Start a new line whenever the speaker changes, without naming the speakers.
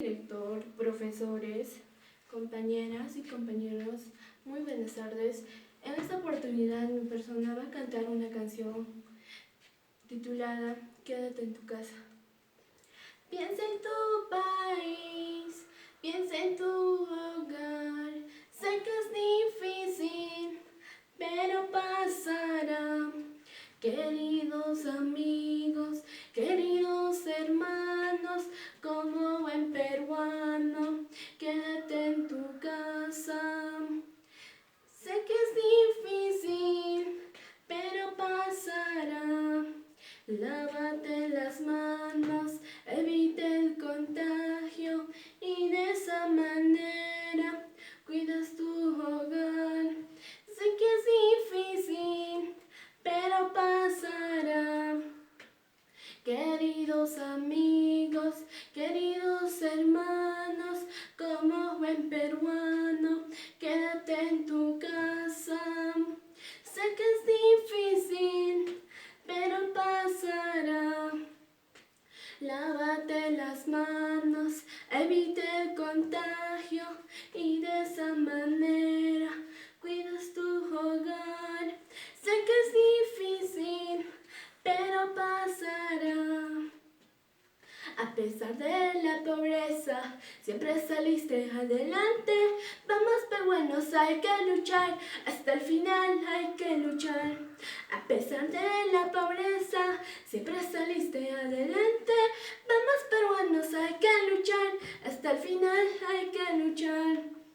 Director, profesores, compañeras y compañeros, muy buenas tardes. En esta oportunidad mi persona va a cantar una canción titulada Quédate en tu casa. Piensa en tu país, piensa en tu hogar. Sé que es difícil, pero pasará. Queridos amigos, queridos hermanos, como buen peruano, quédate en tu casa. Sé que es difícil, pero pasará. Lávate las manos, evita el contagio y de esa manera cuidas tu hogar. Sé que es difícil, pero pasará. Queridos amigos, queridos hermanos, como buen peruano, quédate en tu casa. Sé que es difícil, pero pasará. Lávate las manos, evita el contagio y de esa manera cuidas tu hogar. Sé que es difícil, pero pasará. A pesar de la pobreza, siempre saliste adelante. Vamos peruanos, hay que luchar, hasta el final hay que luchar. A pesar de la pobreza, siempre saliste adelante. Vamos peruanos, hay que luchar, hasta el final hay que luchar.